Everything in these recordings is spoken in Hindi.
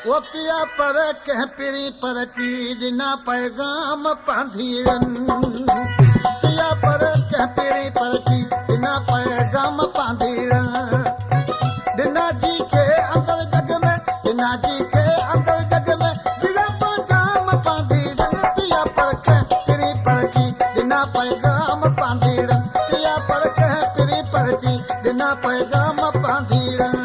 वो पिया पर कह पिरी पर चीज ना पैगाम पांधीरन पिया पर कह पिरी पर चीज ना पैगाम पांधीरन दिना जी के अंदर जग में दिना जी के अंदर जग में दिला पैगाम पांधीरन पिया पर कह पिरी पर चीज ना पैगाम पांधीरन पिया पर कह पिरी पर चीज ना पैगाम पांधीरन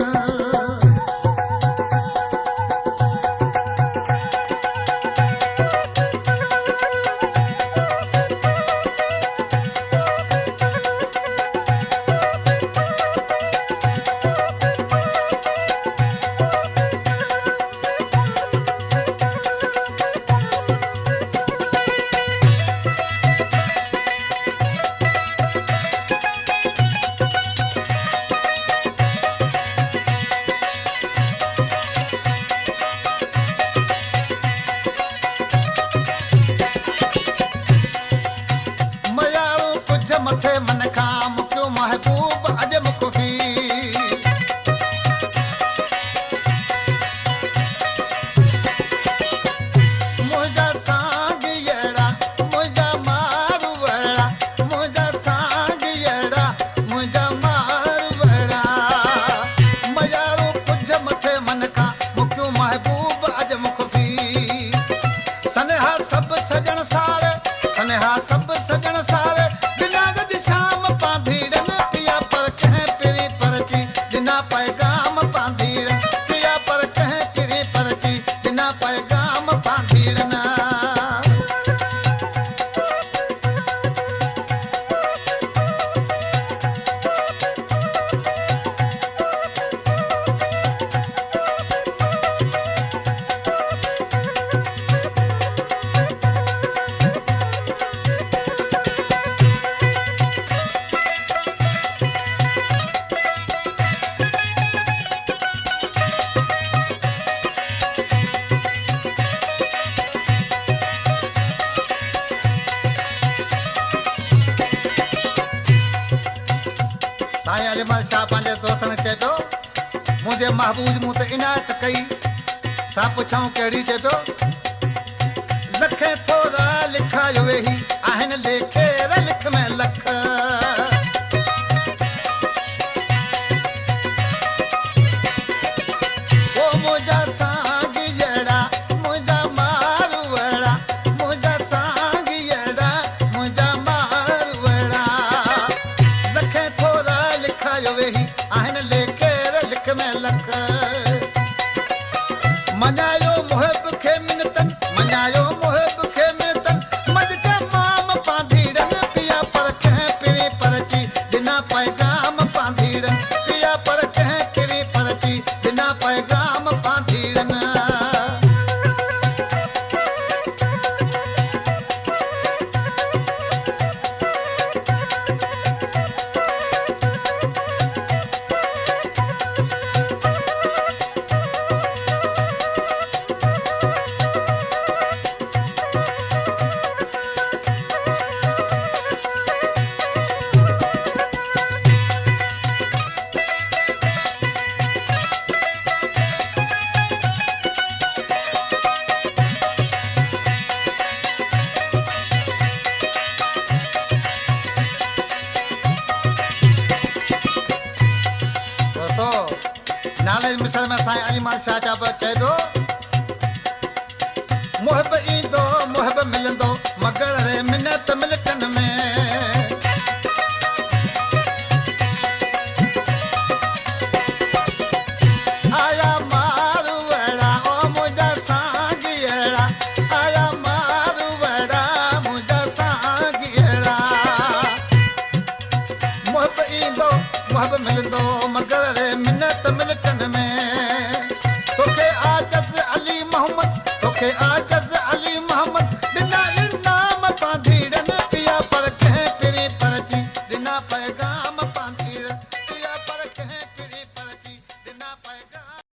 मथे मन खाम क्यों महबूब अज मुखी मुझा सांगियड़ा मुझा मारवड़ा मुझा सांगियड़ा मुझा मारवड़ा मयारो कुछ मथे मन खा क्यों महबूब अज मुखी सनेहा सब सजन सारे सनेहा सब सजन सारे शाम पांधीरन पिया पर कह पिरी परची दिना पैगाम पांधीरन पिया पर कह पिरी परची दिना पैगाम पांधीरन साईं अजमल शाह पंहिंजे दोस्तनि चए पियो मुंहिंजे महबूब मूं ते इनायत कई सा पुछऊं कहिड़ी चए पियो लखे थोरा लिखायो वेही आहिनि लेखेर लिख में लख ओ मुंहिंजा सांगियड़ा मुंहिंजा मारवड़ा मुंहिंजा सांगियड़ा मुंहिंजा मारवड़ा लखे थोरा लिखायो वेही आहिनि लेखेर लिख में लख मञायो मुहिब खे मिनतन मञायो मुहिब खे मिनतन मज के माम पांधीरन पिया पर कह पिरी परची दिना पैगाम पांधीरन पिया पर कह पिरी परची दिना पैगाम पांधीरन नाले मिसल में साईं अजमल शाह जा चए पियो मुहिब ईंदो मुहिब मिलंदो मगर रे मिनत मिलकन में आया मारवड़ा ओ मुंहिंजा सांगियड़ा आया मारवड़ा मुंहिंजा सांगियड़ा मुहिब ईंदो मुहिब मिलंदो